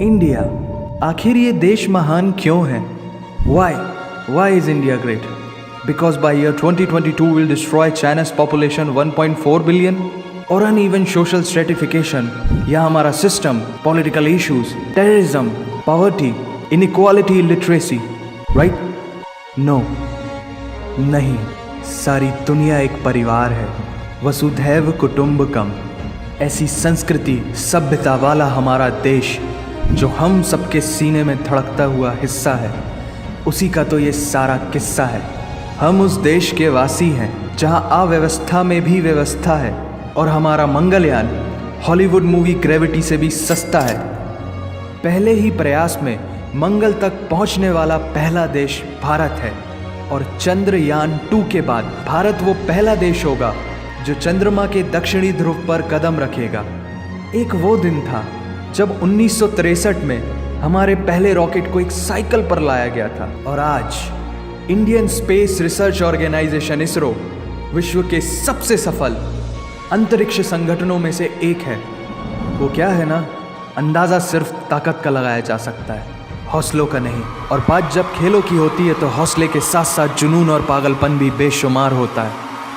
India, आखिर ये देश महान क्यों है? Why is India great? Because by year 2022 we'll destroy China's population 1.4 billion? और uneven social stratification या हमारा system, political issues, terrorism, poverty, inequality, illiteracy, right? No, नहीं, सारी दुनिया एक परिवार है, वसुधैव कुटुंबकम। ऐसी संस्कृति, सभ्यता वाला हमारा देश जो हम सबके सीने में धड़कता हुआ हिस्सा है, उसी का तो ये सारा किस्सा है। हम उस देश के वासी हैं जहां अव्यवस्था में भी व्यवस्था है, और हमारा मंगलयान हॉलीवुड मूवी ग्रेविटी से भी सस्ता है। पहले ही प्रयास में मंगल तक पहुंचने वाला पहला देश भारत है, और चंद्रयान 2 के बाद भारत वो पहला देश होगा जो चंद्रमा के दक्षिणी ध्रुव पर कदम रखेगा। एक वो दिन था जब 1963 में हमारे पहले रॉकेट को एक साइकिल पर लाया गया था, और आज Indian space research organisation ISRO विश्व के सबसे सफल अंतरिक्ष संगठनों में से एक है। वो क्या है ना, अंदाज़ा सिर्फ ताकत का लगाया जा सकता है, हौसलों का नहीं। और बात जब खेलों की होती है तो हौसले के साथ साथ जुनून और पागलपन भी बेशुमार होता है,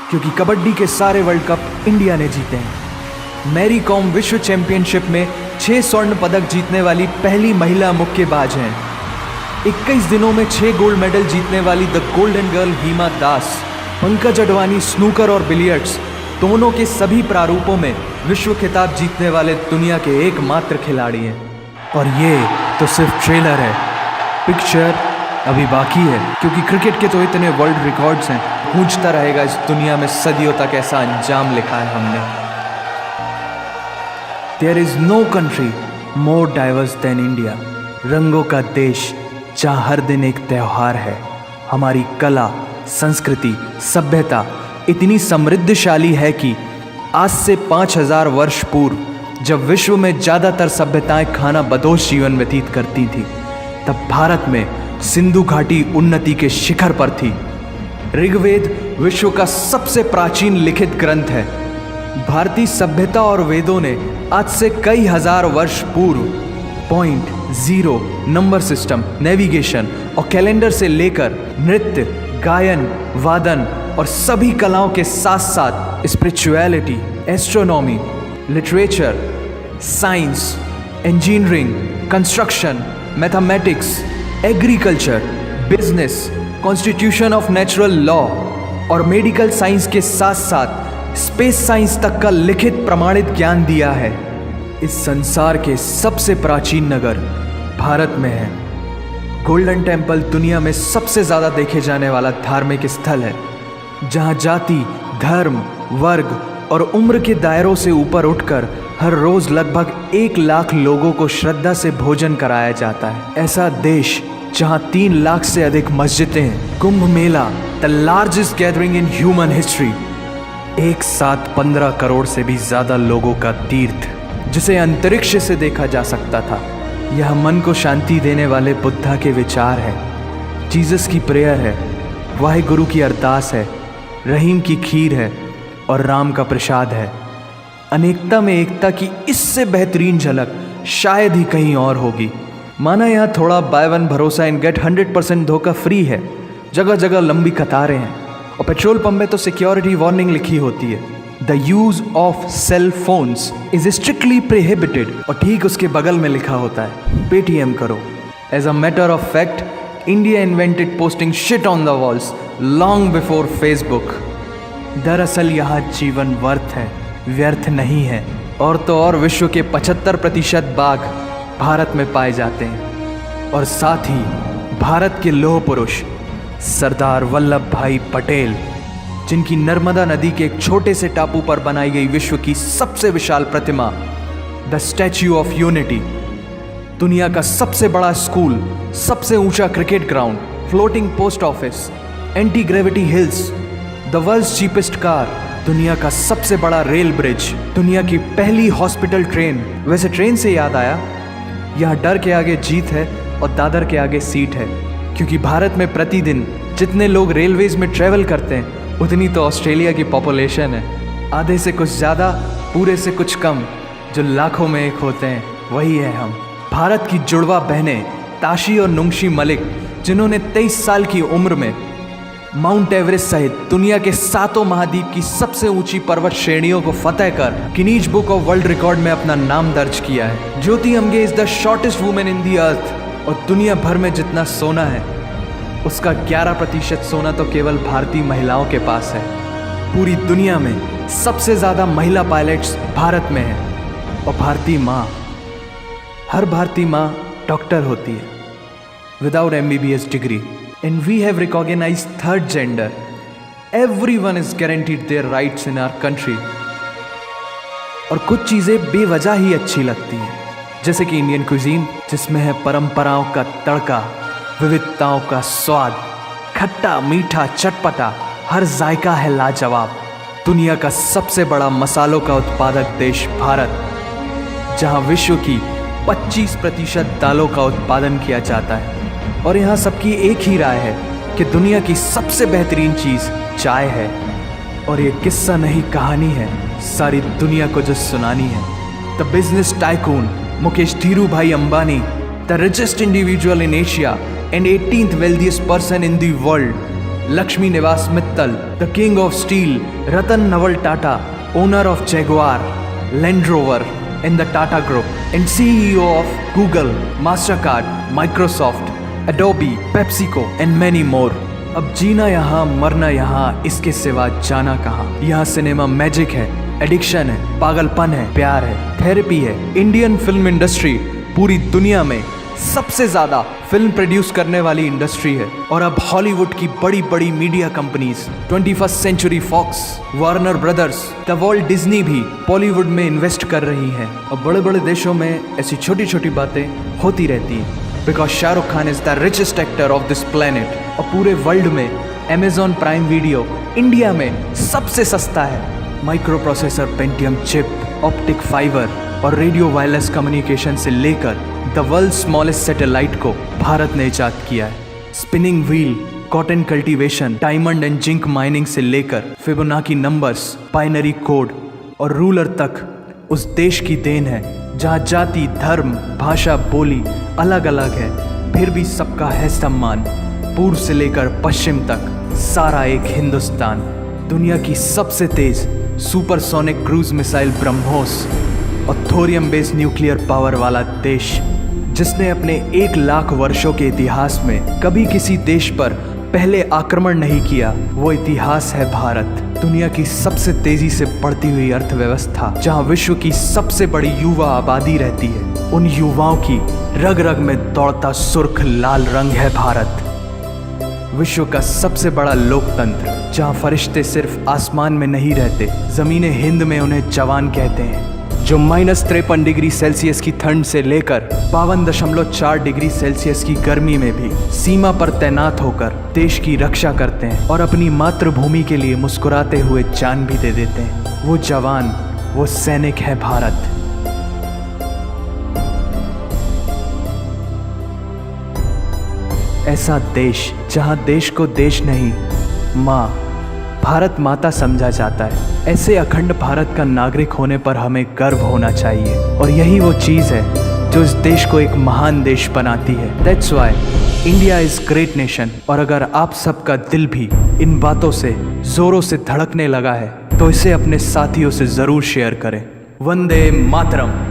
क्योंकि कबड्डी के सारे वर्ल्ड कप इंडिया ने जीते हैं। मैरी कॉम विश्व चैंपियनशिप में 6 स्वर्ण पदक जीतने वाली पहली महिला मुक्केबाज हैं। 21 दिनों में 6 गोल्ड मेडल जीतने वाली the golden girl Hima Das. Pankaj Advani snooker और बिलियर्ड्स दोनों के सभी प्रारूपों में विश्व खिताब जीतने वाले दुनिया के एकमात्र खिलाड़ी हैं। और ये तो सिर्फ ट्रेलर है, पिक्चर अभी बाकी है, क्योंकि क्रिकेट के तो इतने वर्ल्ड रिकॉर्ड्स हैं, गूंजता रहेगा इस दुनिया में सदियों तक ऐसा अंजाम लिखा है हमने। There is no country more diverse than India. रंगों का देश जहाँ हर दिन एक त्यौहार है। हमारी कला, संस्कृति, सभ्यता इतनी समृद्धशाली है कि आज से 5000 वर्ष पूर्व जब विश्व में ज़्यादातर सभ्यताएं खाना बदोश जीवन व्यतीत करती थी, तब भारत में सिंधु घाटी उन्नति के शिखर पर थी। ऋग्वेद विश्व का सबसे प्राचीन लिखित ग्रंथ है। भारतीय सभ्यता और वेदों ने आज से कई हजार वर्ष पूर्व point, zero, number system, navigation और कैलेंडर से लेकर नृत्य, गायन, वादन और सभी कलाओं के साथ साथ spirituality, astronomy, literature, science, engineering, construction, mathematics, agriculture, business, constitution of natural law और मेडिकल साइंस के साथ साथ स्पेस साइंस तक का लिखित प्रमाणित ज्ञान दिया है। इस संसार के सबसे प्राचीन नगर भारत में है। गोल्डन टेम्पल दुनिया में सबसे ज़्यादा देखे जाने वाला धार्मिक स्थल है, जहाँ जाति, धर्म, वर्ग और उम्र के दायरों से ऊपर उठकर हर रोज़ लगभग 1 लाख लोगों को श्रद्धा से भोजन कराया जाता है। ऐसा देश जहाँ 3 लाख से अधिक मस्जिदें हैं। Kumbh Mela, the largest gathering in human history, एक साथ 15 करोड़ से भी ज़्यादा लोगों का तीर्थ, जिसे अंतरिक्ष से देखा जा सकता था। यह मन को शांति देने वाले बुद्धा के विचार है, जीसस की प्रेयर है, वाहिगुरु की अरदास है, रहीम की खीर है और राम का प्रसाद है। अनेकता में एकता की इससे बेहतरीन झलक शायद ही कहीं और होगी। माना यहाँ थोड़ा बाय वन भरोसा इन गेट 100% धोखा फ्री है, जगह जगह लंबी कतारें हैं, और पेट्रोल पंप में तो सिक्योरिटी वार्निंग लिखी होती है, the use of cell phones is strictly prohibited, और ठीक उसके बगल में लिखा होता है पेटीएम करो। As a matter of fact, India invented posting shit on the walls long before Facebook. दरअसल यहाँ जीवन वर्थ है, व्यर्थ नहीं है। और तो और विश्व के 75% बाघ भारत में पाए जाते हैं, और साथ ही भारत के लौह पुरुष सरदार वल्लभ भाई पटेल, जिनकी नर्मदा नदी के एक छोटे से टापू पर बनाई गई विश्व की सबसे विशाल प्रतिमा द स्टैच्यू ऑफ यूनिटी, दुनिया का सबसे बड़ा स्कूल, सबसे ऊंचा cricket ground, floating post office, anti gravity hills, the world's cheapest car, दुनिया का सबसे बड़ा रेल ब्रिज, दुनिया की पहली हॉस्पिटल ट्रेन। वैसे ट्रेन से याद आया, यहाँ डर के आगे जीत है और दादर के आगे सीट है, क्योंकि भारत में प्रतिदिन जितने लोग रेलवेज में ट्रैवल करते हैं उतनी तो ऑस्ट्रेलिया की पॉपुलेशन है। आधे से कुछ ज़्यादा, पूरे से कुछ कम, जो लाखों में एक होते हैं, वही है हम। भारत की जुड़वा बहनें ताशी और नुंगशी मलिक, जिन्होंने 23 साल की उम्र में माउंट एवरेस्ट सहित दुनिया के 7 महाद्वीप की सबसे ऊंची पर्वत श्रेणियों को फतेह कर Guinness book of world record में अपना नाम दर्ज किया है। Jyoti Amge is the shortest women in the earth और दुनिया भर में जितना सोना है उसका 11% सोना तो केवल भारतीय महिलाओं के पास है। पूरी दुनिया में सबसे ज्यादा महिला पायलट्स भारत में हैं और हर भारतीय माँ डॉक्टर होती है without MBBS degree. And we have recognized third gender. Everyone is guaranteed their rights in our country. और कुछ चीज़ें बेवजह ही अच्छी लगती हैं, जैसे कि इंडियन क्विजीन, जिसमें है परंपराओं का तड़का, विविधताओं का स्वाद, खट्टा मीठा चटपटा, हर जायका है लाजवाब। दुनिया का सबसे बड़ा मसालों का उत्पादक देश भारत, जहां विश्व की 25% दालों का उत्पादन किया जाता है। और यहाँ सबकी एक ही राय है कि दुनिया की सबसे बेहतरीन चीज़ चाय है। और ये किस्सा नहीं कहानी है, सारी दुनिया को जो सुनानी है। The business tycoon Mukesh Dhirubhai Ambani, the richest individual in Asia and 18th wealthiest person in the world, Lakshmi Niwas Mittal, the king of steel Ratan Naval Tata, owner of Jaguar, Land Rover in the Tata Group and CEO of Google, Mastercard, Microsoft, Adobe, PepsiCo and many more। अब जीना यहाँ मरना यहाँ, इसके सिवा जाना कहाँ। यहाँ cinema magic है, एडिक्शन है, पागलपन है, प्यार है, थेरेपी है। इंडियन फिल्म इंडस्ट्री पूरी दुनिया में सबसे ज्यादा फिल्म प्रोड्यूस करने वाली इंडस्ट्री है। और अब हॉलीवुड की बड़ी बड़ी media companies 21st century Fox, Warner Brothers, the Walt Disney भी बॉलीवुड में इन्वेस्ट कर रही हैं। और बड़े बड़े देशों में ऐसी छोटी छोटी बातें होती रहती हैं, because Shahrukh Khan is the richest actor of this planet. और पूरे वर्ल्ड में अमेजॉन प्राइम वीडियो इंडिया में सबसे सस्ता है। Micro processor Pentium chip, optic fibre और रेडियो वायरलेस कम्युनिकेशन से लेकर द वर्ल्ड स्मॉलेस्ट सैटेलाइट को भारत ने इजाद किया है। Spinning wheel, cotton cultivation, diamond and zinc mining से लेकर फिबोनाची नंबर्स, बाइनरी कोड और रूलर तक उस देश की देन है जहाँ जाति, धर्म, भाषा, बोली अलग अलग है, फिर भी सबका है सम्मान। पूर्व से लेकर पश्चिम तक सारा एक हिंदुस्तान। दुनिया की सबसे तेज सुपरसोनिक क्रूज मिसाइल ब्रह्मोस और थोरियम बेस्ड न्यूक्लियर पावर वाला देश, जिसने अपने 1 लाख वर्षों के इतिहास में कभी किसी देश पर पहले आक्रमण नहीं किया, वो इतिहास है भारत। दुनिया की सबसे तेजी से बढ़ती हुई अर्थव्यवस्था, जहां विश्व की सबसे बड़ी युवा आबादी रहती है, उन युवाओं की रग रग में दौड़ता सुर्ख लाल रंग है भारत। विश्व का सबसे बड़ा लोकतंत्र, जहां फरिश्ते सिर्फ आसमान में नहीं रहते, जमीने हिंद में उन्हें जवान कहते हैं, जो -53 डिग्री सेल्सियस की ठंड से लेकर 52.4 डिग्री सेल्सियस की गर्मी में भी सीमा पर तैनात होकर देश की रक्षा करते हैं और अपनी मातृभूमि के लिए मुस्कुराते हुए जान भी दे देते हैं। वो जवान, वो सैनिक है भारत। ऐसा देश जहां देश को देश नहीं, माँ, भारत माता समझा जाता है। ऐसे अखंड भारत का नागरिक होने पर हमें गर्व होना चाहिए और यही वो चीज़ है जो इस देश को एक महान देश बनाती है। That's why India is great nation. और अगर आप सबका दिल भी इन बातों से जोरों से धड़कने लगा है तो इसे अपने साथियों से ज़रूर शेयर करें। वंदे मातरम।